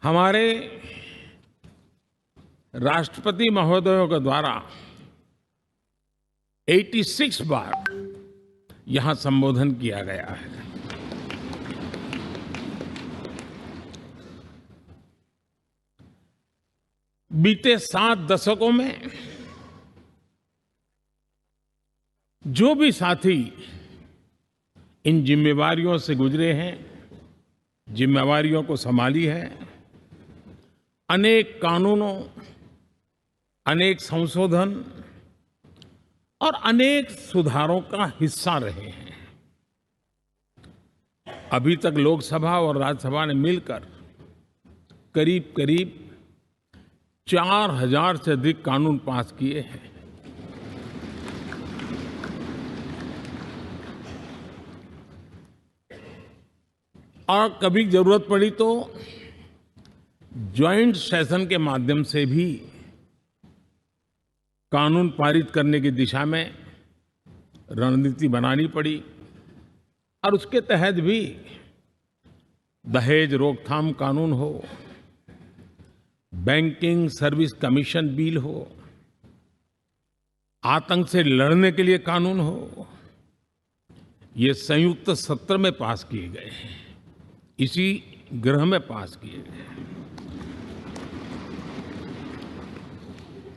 हमारे राष्ट्रपति महोदयों के द्वारा 86 बार यहां संबोधन किया गया है। बीते 7 दशकों में जो भी साथी इन जिम्मेवारियों से गुजरे हैं, जिम्मेवारियों को संभाली है, अनेक कानूनों, अनेक संशोधन और अनेक सुधारों का हिस्सा रहे हैं। अभी तक लोकसभा और राज्यसभा ने मिलकर करीब करीब 4000 से अधिक कानून पास किए हैं। और कभी जरूरत पड़ी तो ज्वाइंट सेशन के माध्यम से भी कानून पारित करने की दिशा में रणनीति बनानी पड़ी और उसके तहत भी दहेज रोकथाम कानून हो, बैंकिंग सर्विस कमीशन बिल हो, आतंक से लड़ने के लिए कानून हो, ये संयुक्त सत्र में पास किए गए हैं, इसी गृह में पास किए गए।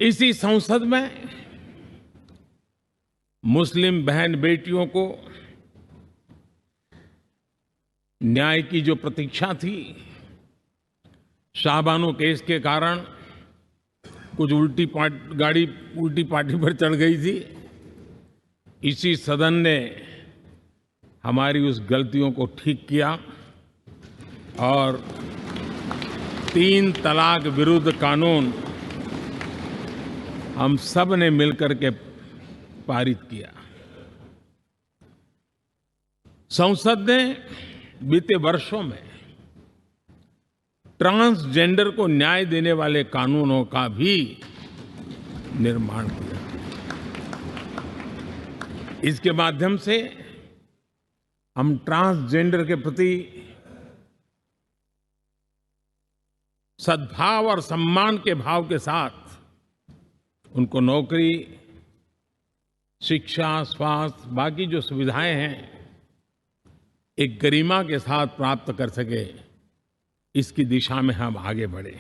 इसी संसद में मुस्लिम बहन बेटियों को न्याय की जो प्रतीक्षा थी, शाहबानो केस के कारण कुछ गाड़ी उल्टी पार्टी पर चढ़ गई थी। इसी सदन ने हमारी उस गलतियों को ठीक किया और 3 तलाक विरुद्ध कानून हम सब ने मिलकर के पारित किया। संसद ने बीते वर्षों में ट्रांसजेंडर को न्याय देने वाले कानूनों का भी निर्माण किया। इसके माध्यम से हम ट्रांसजेंडर के प्रति सद्भाव और सम्मान के भाव के साथ उनको नौकरी, शिक्षा, स्वास्थ्य, बाकी जो सुविधाएं हैं, एक गरिमा के साथ प्राप्त कर सके, इसकी दिशा में हम आगे बढ़े।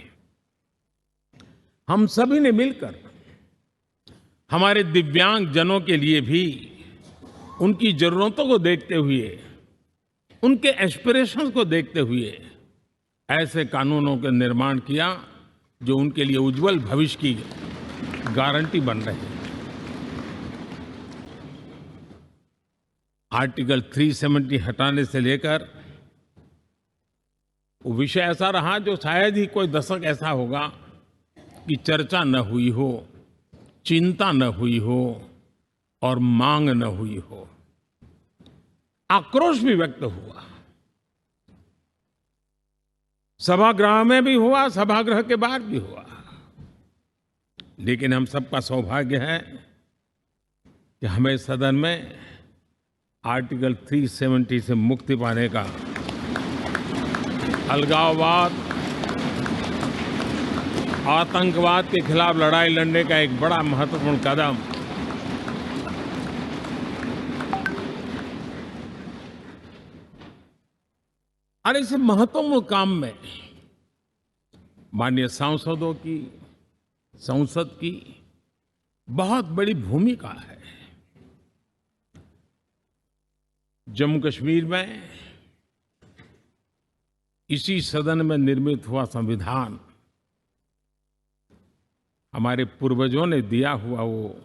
हम सभी ने मिलकर हमारे दिव्यांग जनों के लिए भी उनकी जरूरतों को देखते हुए, उनके एस्पिरेशंस को देखते हुए ऐसे कानूनों का निर्माण किया जो उनके लिए उज्जवल भविष्य की गारंटी बन रहे हैं। आर्टिकल 370 हटाने से लेकर वो विषय ऐसा रहा जो शायद ही कोई दशक ऐसा होगा कि चर्चा न हुई हो, चिंता न हुई हो और मांग न हुई हो। आक्रोश भी व्यक्त हुआ, सभागृह में भी हुआ, सभागृह के बाहर भी हुआ। लेकिन हम सबका सौभाग्य है कि हमें सदन में आर्टिकल 370 से मुक्ति पाने का, अलगाववाद, आतंकवाद के खिलाफ लड़ाई लड़ने का एक बड़ा महत्वपूर्ण कदम और इस महत्वपूर्ण काम में माननीय सांसदों की, संसद की बहुत बड़ी भूमिका है। जम्मू कश्मीर में इसी सदन में निर्मित हुआ संविधान हमारे पूर्वजों ने दिया हुआ वो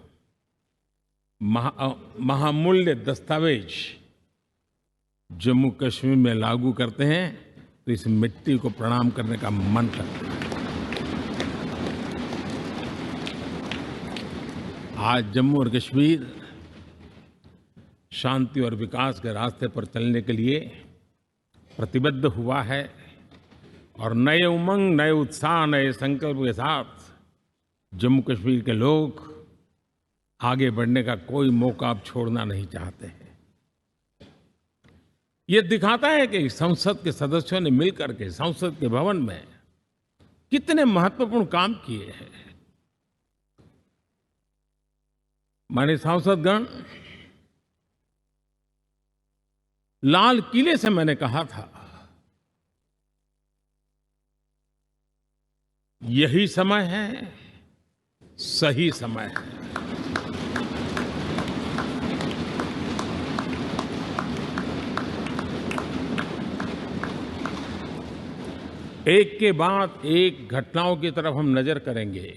महामूल्य दस्तावेज जम्मू कश्मीर में लागू करते हैं तो इस मिट्टी को प्रणाम करने का मन करता है। आज जम्मू और कश्मीर शांति और विकास के रास्ते पर चलने के लिए प्रतिबद्ध हुआ है और नए उमंग, नए उत्साह, नए संकल्प के साथ जम्मू कश्मीर के लोग आगे बढ़ने का कोई मौका अब छोड़ना नहीं चाहते हैं। ये दिखाता है कि संसद के सदस्यों ने मिलकर के संसद के भवन में कितने महत्वपूर्ण काम किए हैं। माननीय सांसदगण, लाल किले से मैंने कहा था, यही समय है, सही समय है। एक के बाद एक घटनाओं की तरफ हम नजर करेंगे।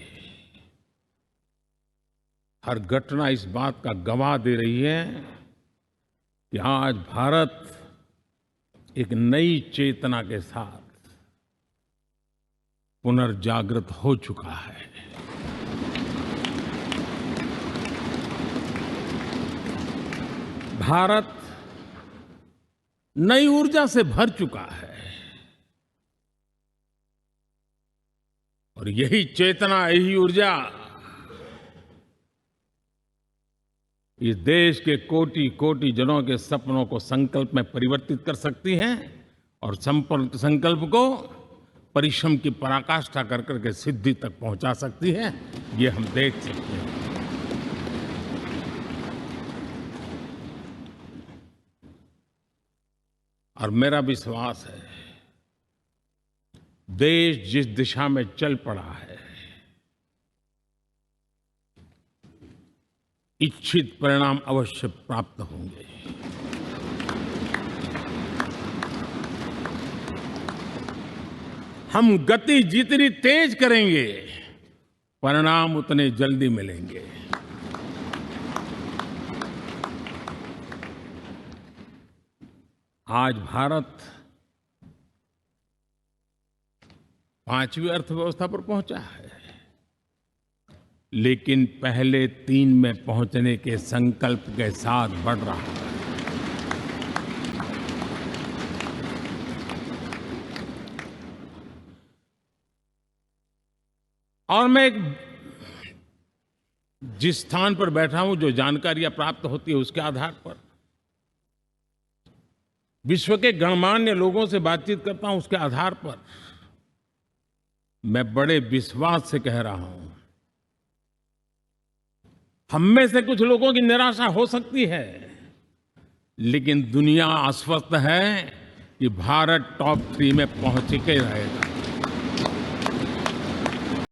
हर घटना इस बात का गवाह दे रही है कि आज भारत एक नई चेतना के साथ पुनर्जागृत हो चुका है। भारत नई ऊर्जा से भर चुका है और यही चेतना, यही ऊर्जा इस देश के कोटि-कोटि जनों के सपनों को संकल्प में परिवर्तित कर सकती है और संकल्प को परिश्रम की पराकाष्ठा कर करके सिद्धि तक पहुंचा सकती है। ये हम देख सकते हैं। और मेरा विश्वास है, देश जिस दिशा में चल पड़ा है, इच्छित परिणाम अवश्य प्राप्त होंगे। हम गति जितनी तेज करेंगे, परिणाम उतने जल्दी मिलेंगे। आज भारत 5वीं अर्थव्यवस्था पर पहुंचा है, लेकिन पहले 3 में पहुंचने के संकल्प के साथ बढ़ रहा है। और मैं जिस स्थान पर बैठा हूं, जो जानकारियां प्राप्त होती है, उसके आधार पर विश्व के गणमान्य लोगों से बातचीत करता हूं, उसके आधार पर मैं बड़े विश्वास से कह रहा हूं, हम में से कुछ लोगों की निराशा हो सकती है, लेकिन दुनिया आश्वस्त है कि भारत टॉप 3 में पहुंच के रहेगा।